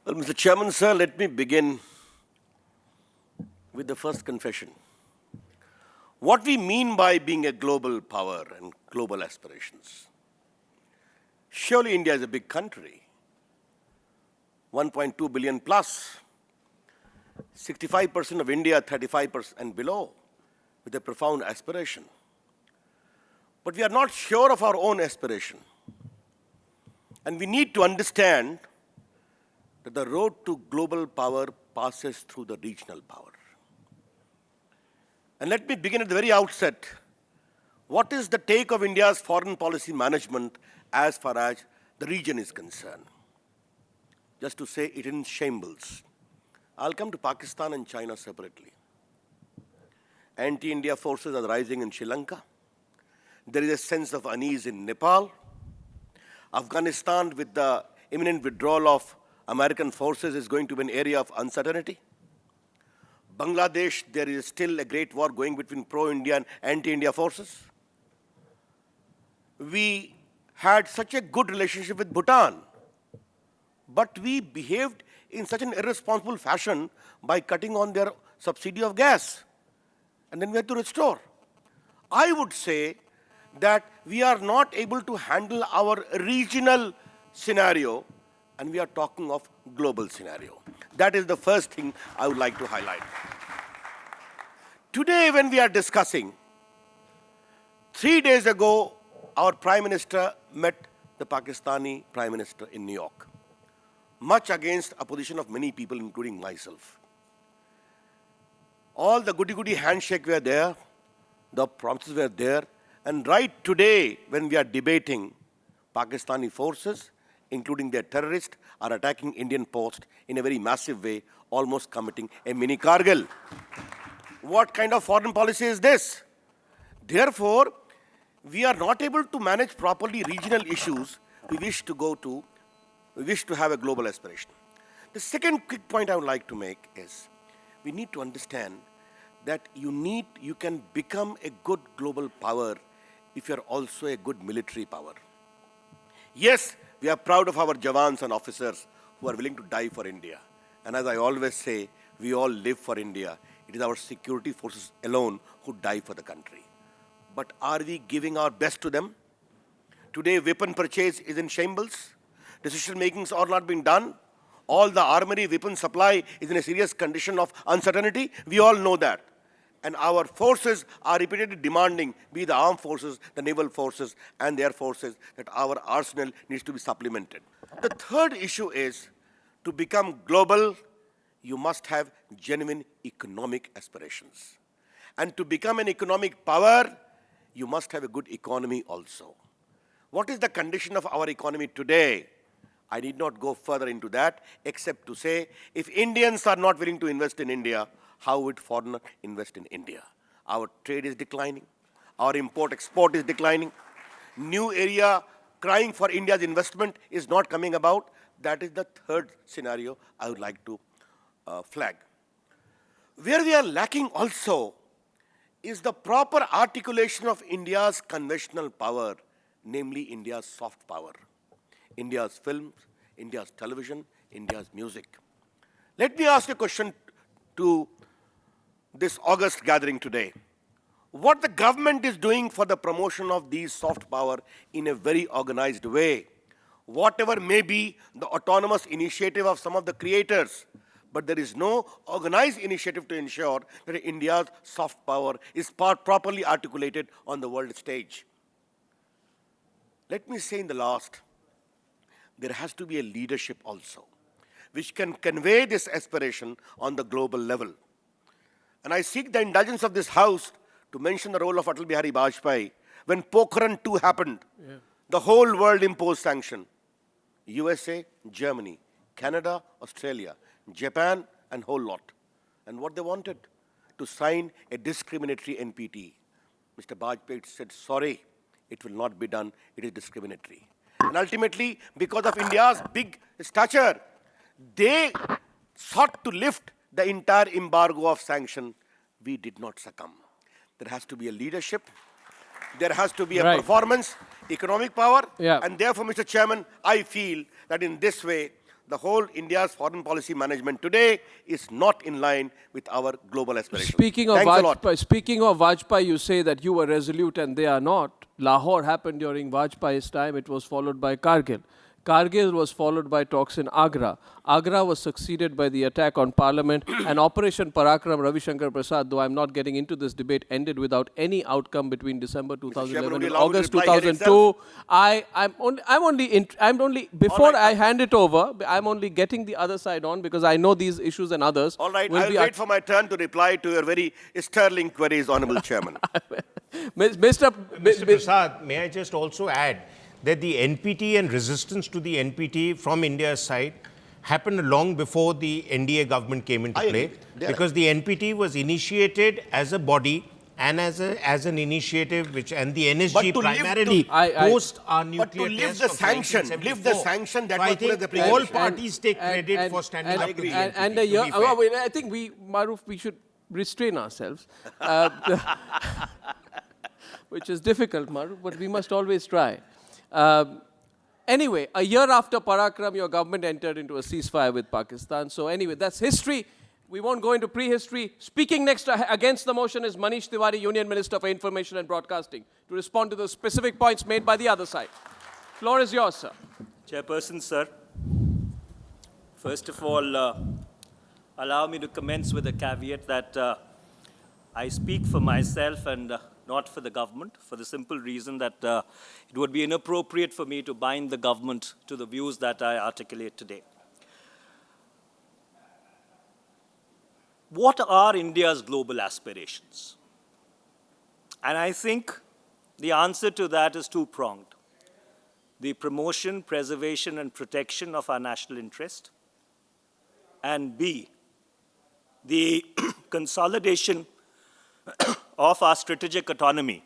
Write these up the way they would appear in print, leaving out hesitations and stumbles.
Well, Mr. Chairman, sir, let me begin with the first confession. What we mean by being a global power and global aspirations. Surely India is a big country, 1.2 billion plus, 65% of India, 35% and below, with a profound aspiration. But we are not sure of our own aspiration. And we need to understand that the road to global power passes through the regional power. And let me begin at the very outset. What is the take of India's foreign policy management as far as the region is concerned? Just to say it in shambles. I'll come to Pakistan and China separately. Anti-India forces are rising in Sri Lanka. There is a sense of unease in Nepal. Afghanistan, with the imminent withdrawal of American forces, is going to be an area of uncertainty. Bangladesh, there is still a great war going between pro-India and anti-India forces. We had such a good relationship with Bhutan, but we behaved in such an irresponsible fashion by cutting on their subsidy of gas. And then we had to restore. I would say that we are not able to handle our regional scenario, and we are talking of global scenario. That is the first thing I would like to highlight. Today, when we are discussing, 3 days ago, our Prime Minister met the Pakistani Prime Minister in New York, much against opposition of many people, including myself. All the goody-goody handshake were there, the promises were there, and right today, when we are debating, Pakistani forces, including their terrorists, are attacking Indian posts in a very massive way, almost committing a mini Kargil. What kind of foreign policy is this? Therefore, we are not able to manage properly regional issues. We wish to have a global aspiration. The second quick point I would like to make is, we need to understand that you can become a good global power if you are also a good military power. Yes, we are proud of our Jawans and officers who are willing to die for India. And as I always say, we all live for India. It is our security forces alone who die for the country. But are we giving our best to them? Today, weapon purchase is in shambles. Decision makings are not being done. All the armory weapon supply is in a serious condition of uncertainty. We all know that. And our forces are repeatedly demanding, be the armed forces, the naval forces, and their forces, that our arsenal needs to be supplemented. The third issue is, to become global, you must have genuine economic aspirations. And to become an economic power, you must have a good economy also. What is the condition of our economy today? I need not go further into that, except to say, if Indians are not willing to invest in India, how would foreigners invest in India? Our trade is declining. Our import-export is declining. New area crying for India's investment is not coming about. That is the third scenario I would like to flag. Where we are lacking also is the proper articulation of India's conventional power, namely India's soft power. India's films, India's television, India's music. Let me ask a question to this august gathering today. What the government is doing for the promotion of these soft power in a very organized way, whatever may be the autonomous initiative of some of the creators, but there is no organized initiative to ensure that India's soft power is properly articulated on the world stage. Let me say in the last, there has to be a leadership also, which can convey this aspiration on the global level. And I seek the indulgence of this House to mention the role of Atal Bihari Vajpayee. When Pokhran 2 happened, the whole world imposed sanction. USA, Germany, Canada, Australia, Japan, and whole lot. And what they wanted? To sign a discriminatory NPT. Mr. Vajpayee said, sorry, it will not be done, it is discriminatory. And ultimately, because of India's big stature, they sought to lift the entire embargo of sanction. We did not succumb. There has to be a leadership. There has to be a performance, economic power. And therefore, Mr. Chairman, I feel that in this way, the whole India's foreign policy management today is not in line with our global aspirations. Speaking of Vajpayee, you say that you were resolute and they are not. Lahore happened during Vajpayee's time. It was followed by Kargil. Kargil was followed by talks in Agra. Agra was succeeded by the attack on Parliament, and Operation Parakram, Ravi Shankar Prasad, though I'm not getting into this debate, ended without any outcome between December 2011 and August 2002. I'm only before I hand it over, I'm only getting the other side on because I know these issues and others. All right, I'll wait for my turn to reply to your very sterling queries, Honorable Chairman. Mr. Prasad, may I just also add that the NPT and resistance to the NPT from India's side happened long before the NDA government came into play, because the NPT was initiated as a body and as an initiative and the NSG primarily post our nuclear test of 1974. Lift the sanction that was put as the previous. All parties take credit for standing up to the NPT. I think Maruf, we should restrain ourselves, which is difficult, Maruf, but we must always try. Anyway, a year after Parakram, your government entered into a ceasefire with Pakistan. So anyway, that's history. We won't go into prehistory. Speaking next against the motion is Manish Tiwari, Union Minister for Information and Broadcasting, to respond to the specific points made by the other side. Floor is yours, sir. Chairperson, sir. First of all, allow me to commence with a caveat that I speak for myself and not for the government, for the simple reason that it would be inappropriate for me to bind the government to the views that I articulate today. What are India's global aspirations? And I think the answer to that is two-pronged. The promotion, preservation, and protection of our national interest, and B, the consolidation of our strategic autonomy,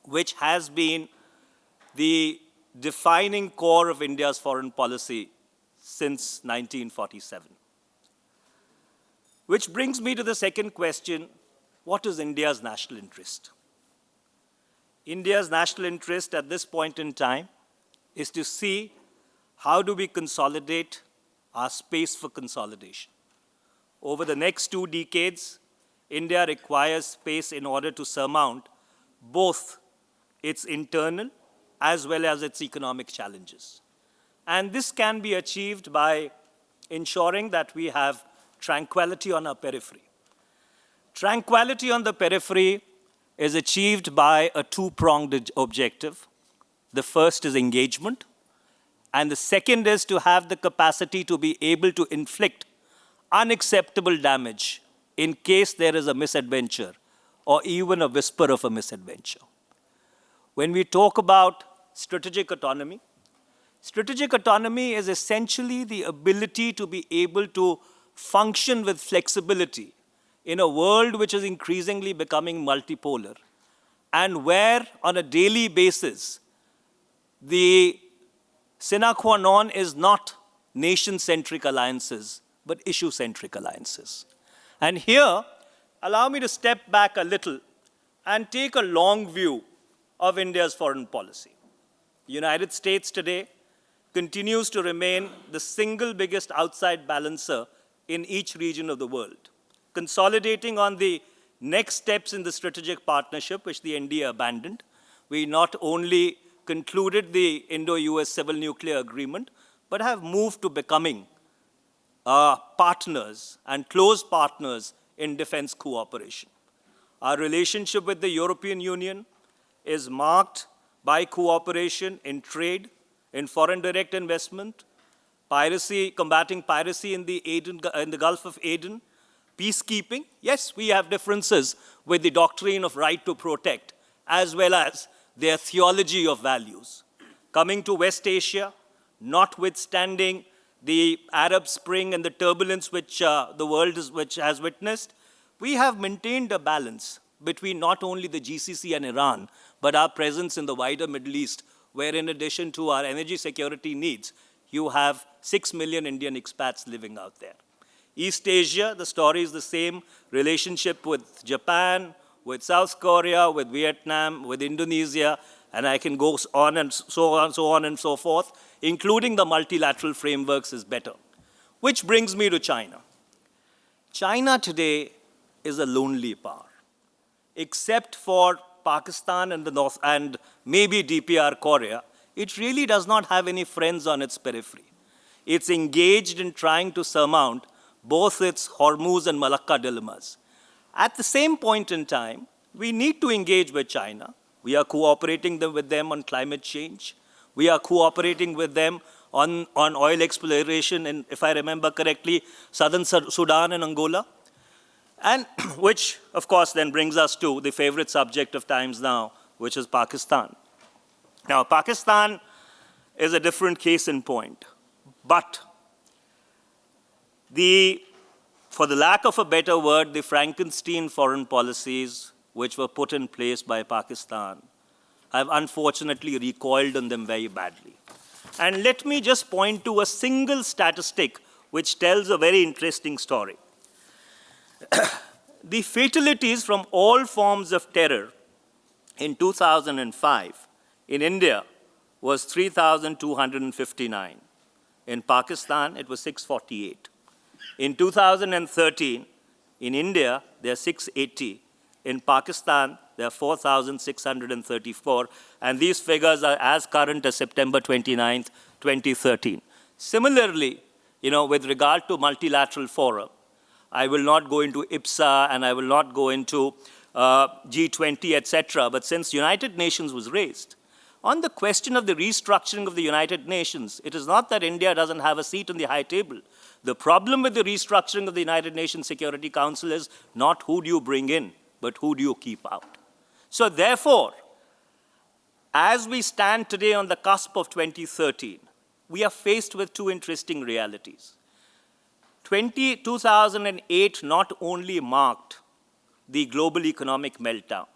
which has been the defining core of India's foreign policy since 1947. Which brings me to the second question: what is India's national interest? India's national interest at this point in time is to see how do we consolidate our space for consolidation. Over the next 2 decades, India requires space in order to surmount both its internal as well as its economic challenges. And this can be achieved by ensuring that we have tranquility on our periphery. Tranquility on the periphery is achieved by a two-pronged objective. The first is engagement, and the second is to have the capacity to be able to inflict unacceptable damage in case there is a misadventure or even a whisper of a misadventure. When we talk about strategic autonomy is essentially the ability to be able to function with flexibility in a world which is increasingly becoming multipolar, and where on a daily basis the sine qua non is not nation-centric alliances, but issue-centric alliances. And here, allow me to step back a little and take a long view of India's foreign policy. The United States today continues to remain the single biggest outside balancer in each region of the world. Consolidating on the next steps in the strategic partnership, which the NDA abandoned, we not only concluded the Indo-US Civil Nuclear Agreement, but have moved to becoming partners and close partners in defense cooperation. Our relationship with the European Union is marked by cooperation in trade, in foreign direct investment, piracy, combating piracy in the Gulf of Aden, peacekeeping. Yes, we have differences with the doctrine of right to protect, as well as their theology of values. Coming to West Asia, notwithstanding the Arab Spring and the turbulence which the world has witnessed, we have maintained a balance between not only the GCC and Iran, but our presence in the wider Middle East, where in addition to our energy security needs, you have 6 million Indian expats living out there. East Asia, the story is the same. Relationship with Japan, with South Korea, with Vietnam, with Indonesia, and I can go on and so on and so forth. including the multilateral frameworks, is better. Which brings me to China. China today is a lonely power. Except for Pakistan and the North and maybe DPR Korea, it really does not have any friends on its periphery. It's engaged in trying to surmount both its Hormuz and Malacca dilemmas. At the same point in time, we need to engage with China. We are cooperating with them on climate change. We are cooperating with them on oil exploration in, if I remember correctly, southern Sudan and Angola. And which, of course, then brings us to the favorite subject of times now, which is Pakistan. Now, Pakistan is a different case in point. But for the lack of a better word, the Frankenstein foreign policies which were put in place by Pakistan have unfortunately recoiled on them very badly. And let me just point to a single statistic which tells a very interesting story. The fatalities from all forms of terror in 2005 in India was 3,259. In Pakistan, it was 648. In 2013, in India, there are 680. In Pakistan, there are 4,634. And these figures are as current as September 29th, 2013. Similarly, with regard to multilateral forum, I will not go into IPSA and I will not go into G20, etc. But since United Nations was raised, on the question of the restructuring of the United Nations, it is not that India doesn't have a seat on the high table. The problem with the restructuring of the United Nations Security Council is not who do you bring in, but who do you keep out. So therefore, as we stand today on the cusp of 2013, we are faced with two interesting realities. 2008 not only marked the global economic meltdown,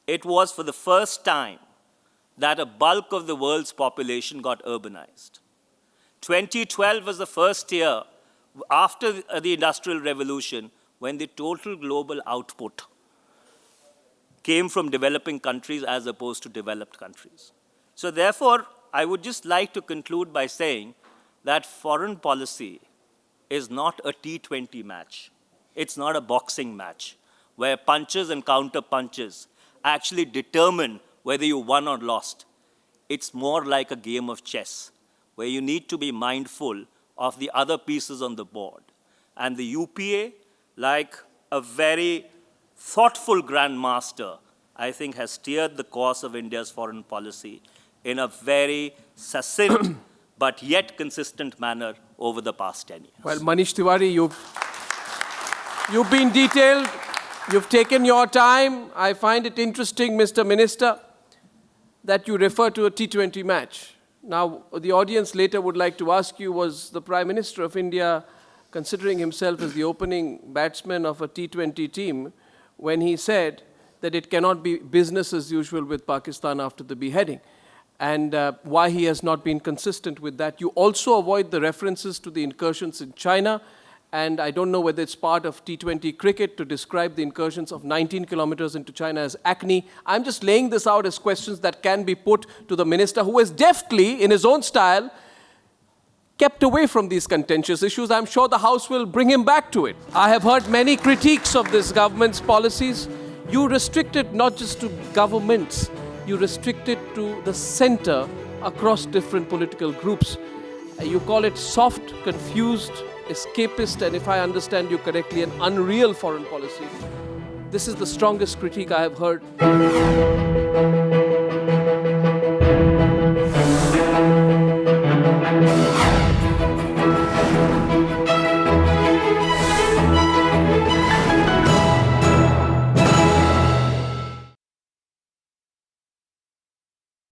it was for the first time that a bulk of the world's population got urbanized. 2012 was the first year after the Industrial Revolution when the total global output came from developing countries as opposed to developed countries. So therefore, I would just like to conclude by saying that foreign policy is not a T20 match. It's not a boxing match where punches and counter punches actually determine whether you won or lost. It's more like a game of chess where you need to be mindful of the other pieces on the board. And the UPA, like a very thoughtful grandmaster, I think has steered the course of India's foreign policy in a very succinct but yet consistent manner over the past 10 years. Well, Manish Tiwari, you've been detailed. You've taken your time. I find it interesting, Mr. Minister, that you refer to a T20 match. Now, the audience later would like to ask you, was the Prime Minister of India considering himself as the opening batsman of a T20 team when he said that it cannot be business as usual with Pakistan after the beheading? And why he has not been consistent with that. You also avoid the references to the incursions in China, and I don't know whether it's part of T20 cricket to describe the incursions of 19 kilometers into China as acne. I'm just laying this out as questions that can be put to the minister, who has deftly, in his own style, kept away from these contentious issues. I'm sure the House will bring him back to it. I have heard many critiques of this government's policies. You restrict it not just to governments, you restrict it to the center across different political groups. You call it soft, confused, escapist, and if I understand you correctly, an unreal foreign policy. This is the strongest critique I have heard.